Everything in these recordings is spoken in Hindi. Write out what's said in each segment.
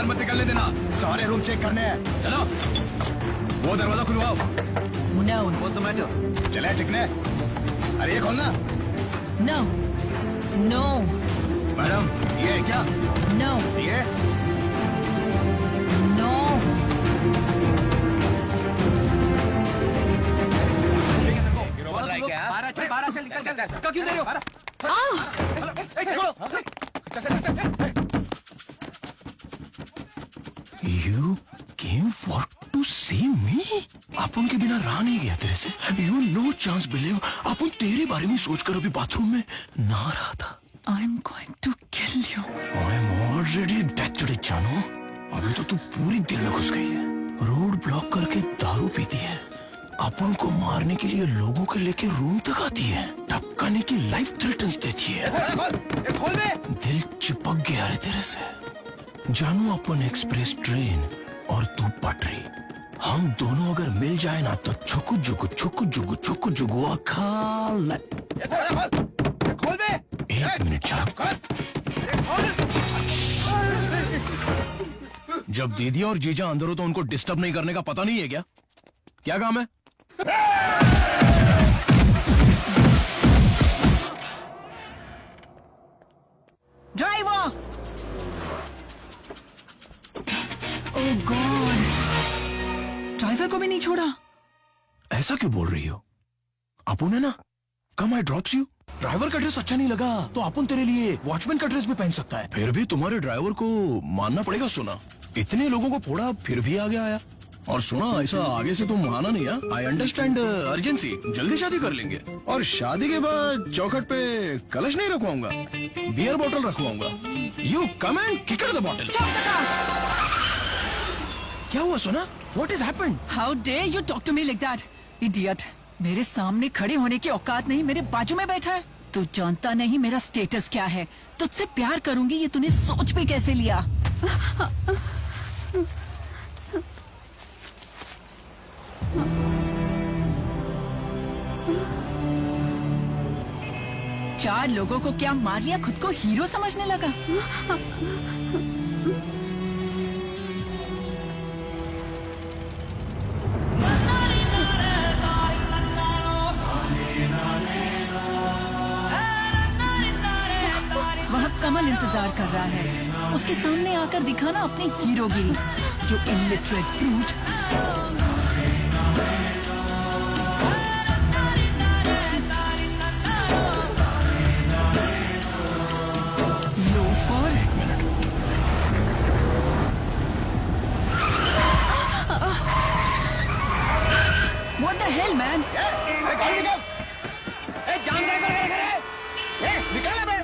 बाहर मत निकलने देना, सारे रूम चेक करने हैं। चलो वो दरवाजा खुलवाओ। No. What's the matter? चले चिकने, अरे ये खोलना। No. No. मैडम ये क्या? No. ये No. बारह चल निकल चल। क्या क्यों दे रहे हो? You came for to see me? अपन के बिना रहा नहीं गया तेरे से। You no chance believe अपन तेरे बारे में सोचकर अभी बाथरूम में नहा रहा था। I'm going to kill you. I'm already dead जानू। अभी तो तू पूरी दिल में घुस गई है। रोड ब्लॉक करके दारू पीती है, अपन को मारने के लिए लोगों के लेके रूम तक आती है, टपकाने की लाइफ थ्रेटन्स देती है। खोल दे। दिल चिपक गया रे तेरे से जानू। अपन एक्सप्रेस ट्रेन और तू पटरी, हम दोनों अगर मिल जाए ना तो छुकु जुगु छुकु जुगु छुकु जुगु अखाल। खोल दे। एक मिनट चल। जब दीदी और जीजा अंदर हो तो उनको डिस्टर्ब नहीं करने का पता नहीं है क्या? क्या काम है? ड्राइवर! ओह गॉड! ड्राइवर को भी नहीं छोड़ा। ऐसा क्यों बोल रही हो? अपुन है ना, कम आई ड्रॉप्स यू। ड्राइवर का ड्रेस अच्छा नहीं लगा तो अपुन तेरे लिए वॉचमैन का ड्रेस भी पहन सकता है। फिर भी तुम्हारे ड्राइवर को मानना पड़ेगा। सुना इतने लोगों को फोड़ा फिर भी आगे आया। और सुना ऐसा आगे से तुम आना नहीं है। आई अंडरस्टैंड अर्जेंसी, जल्दी शादी कर लेंगे और शादी के बाद चौखट पे कलश नहीं रखवाऊंगा, बियर बोतल रखवाऊंगा। You come and kick the bottle. क्या हुआ सुना? What is happened? How dare you talk to me like that, idiot! मेरे सामने खड़े होने की औकात नहीं, मेरे बाजू में बैठा है। तू जानता नहीं मेरा स्टेटस क्या है। तुझसे प्यार करूंगी ये तूने सोच भी कैसे लिया? चार लोगों को क्या मार लिया, खुद को हीरो समझने लगा। वहाँ कमल इंतजार कर रहा है, उसके सामने आकर दिखाना अपनी हीरोगिरी। जो illiterate brute. What the hell, man? निकाल अबे।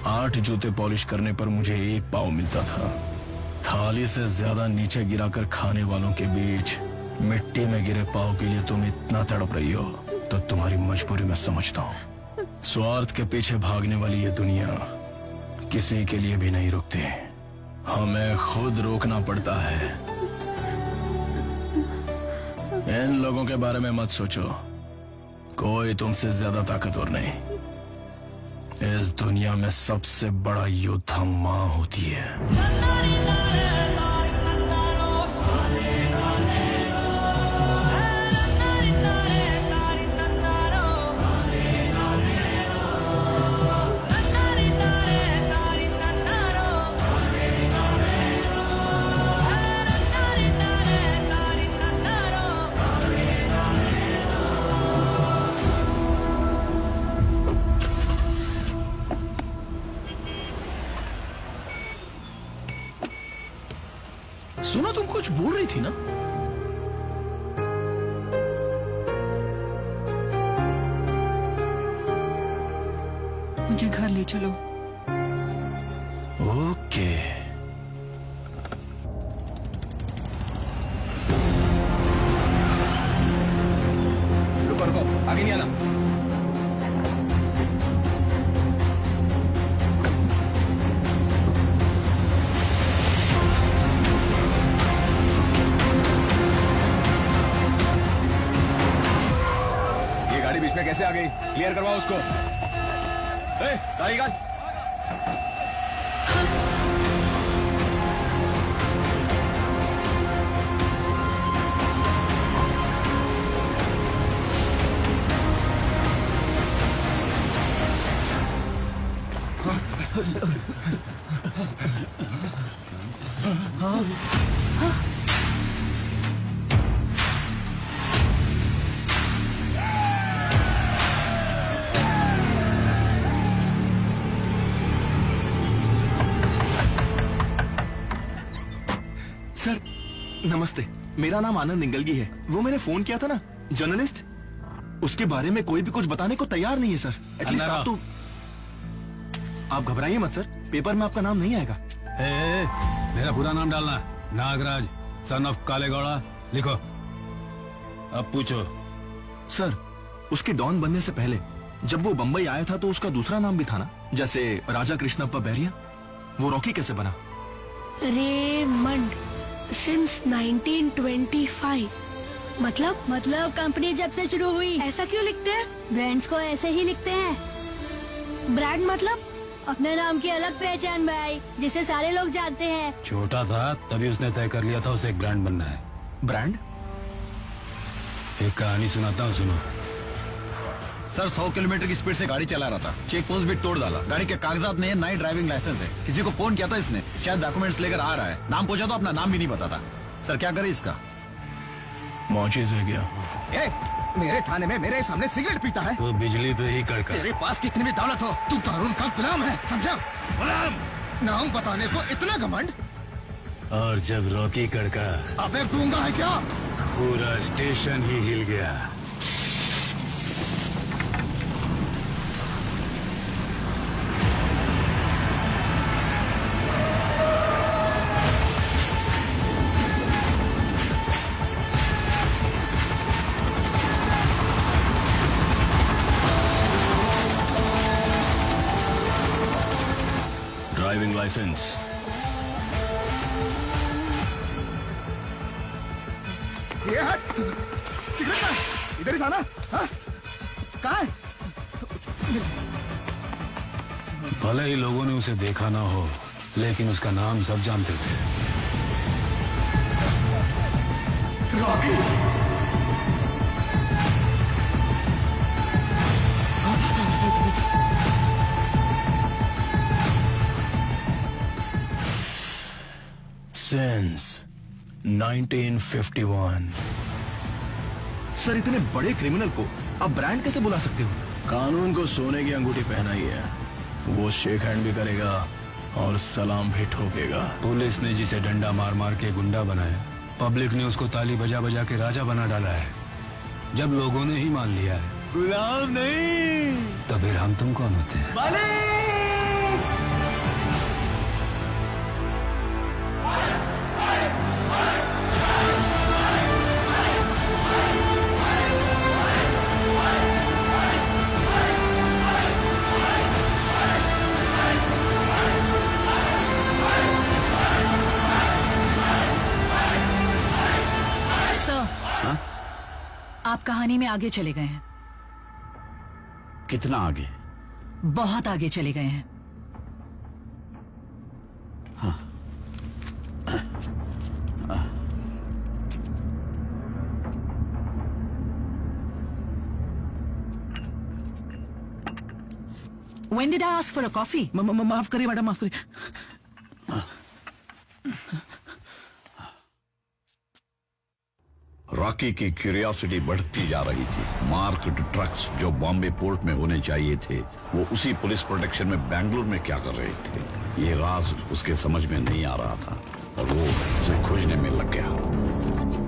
आठ जूते पॉलिश करने पर मुझे एक पाव मिलता था। थाली से ज्यादा नीचे गिराकर खाने वालों के बीच मिट्टी में गिरे पाव के लिए तुम इतना तड़प रही हो तो तुम्हारी मजबूरी मैं समझता हूँ। स्वार्थ के पीछे भागने वाली ये दुनिया किसी के लिए भी नहीं रुकती, हमें खुद रोकना पड़ता है। इन लोगों के बारे में मत सोचो, कोई तुमसे ज्यादा ताकतवर नहीं। इस दुनिया में सबसे बड़ा योद्धा माँ होती है। सुनो, तुम कुछ बोल रही थी ना? मुझे घर ले चलो। ओके। रुको रुको, आगे नहीं आना। ये गाड़ी बीच में कैसे आ गई? क्लियर करवाओ उसको। गाड़ी का सर नमस्ते, मेरा नाम आनंद इंगलगी है। वो मैंने फोन किया था ना, जर्नलिस्ट, उसके बारे में कोई भी कुछ बताने को तैयार नहीं है सर। एटलीस्ट आप तो, आप घबराइए मत सर, पेपर में आपका नाम नहीं आएगा। मेरा पूरा नाम डालना, नागराज सन ऑफ कालेगौड़ा लिखो। अब पूछो। सर उसके डॉन बनने से पहले जब वो बंबई आया था तो उसका दूसरा नाम भी था ना, जैसे राजा कृष्णप्पा बैरिया। वो रॉकी कैसे बना? Raymond since 1925। मतलब कंपनी जब से शुरू हुई। ऐसा क्यों लिखते हैं? ब्रांड्स को ऐसे ही लिखते हैं। ब्रांड मतलब अपने नाम की अलग पहचान भाई, जिसे सारे लोग जानते हैं। छोटा था तभी उसने तय कर लिया था उसे एक ब्रांड बनना है। ब्रांड? एक कहानी सुनाता हूँ, सुनो। सर 100 किलोमीटर की स्पीड से गाड़ी चला रहा था, चेक पोस्ट भी तोड़ डाला। गाड़ी के कागजात नहीं है, ना ही ड्राइविंग लाइसेंस है। किसी को फोन किया था इसने, शायद डॉक्यूमेंट्स लेकर आ रहा है। नाम पूछा तो अपना नाम भी नहीं बताता। सर क्या करे इसका? मौचीज है क्या? मेरे थाने में मेरे सामने सिगरेट पीता है। वो बिजली पे ही कड़का। तेरे पास कितनी भी दौलत हो, तू कानून का गुलाम है, समझा? गुलाम? नाम बताने को इतना घमंड? और जब रॉकी कड़का, अबे गूंगा है क्या? पूरा स्टेशन ही हिल गया। Driving licence. ये हट, सिगरेट का इधर ही था ना? हाँ? कहाँ है? भले ही लोगों ने उसे देखा ना हो, लेकिन उसका नाम सब जानते थे। रॉकी। Since 1951। सर इतने बड़े क्रिमिनल को आप ब्रांड कैसे बुला सकते हो? कानून को सोने की अंगूठी पहनाई है, वो शेक हैंड भी करेगा और सलाम भी ठोकेगा। पुलिस ने जिसे डंडा मार मार के गुंडा बनाया, पब्लिक ने उसको ताली बजा बजा के राजा बना डाला है। जब लोगों ने ही मान लिया है गुलाम नहीं, तो फिर हम तुम कौन होते हैं? आप कहानी में आगे चले गए हैं, कितना आगे? बहुत आगे चले गए हैं। When did I ask for a coffee? माफ करिए मैडम, माफ करिए। रॉकी की क्यूरियोसिटी बढ़ती जा रही थी। मार्क्ड ट्रक्स जो बॉम्बे पोर्ट में होने चाहिए थे, वो उसी पुलिस प्रोटेक्शन में बेंगलुरु में क्या कर रहे थे, ये राज उसके समझ में नहीं आ रहा था। और वो उसे खोजने में लग गया।